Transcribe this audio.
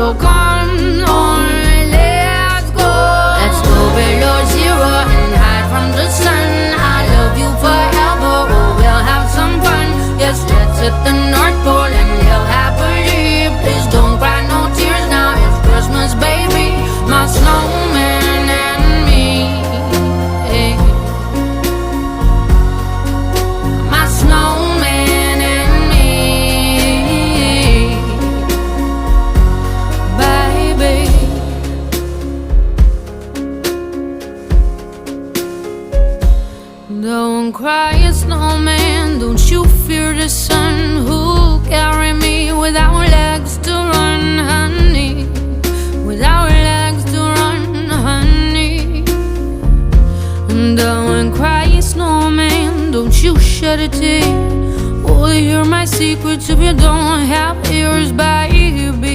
So come on, let's go. Let's go below zero and hide from the sun. I love you forever, oh, we'll have some fun. Yes, let's hit the North Pole and live happily. Please don't cry no tears now, it's Christmas, baby. My snowman and me, my snowman and me, baby. Don't cry, snowman, don't you fear the sun. Who'll carry me without legs to run, honey? Without legs to run, honey. Don't cry, snowman, don't you shed a tear. Will you hear my secrets if you don't have ears, baby?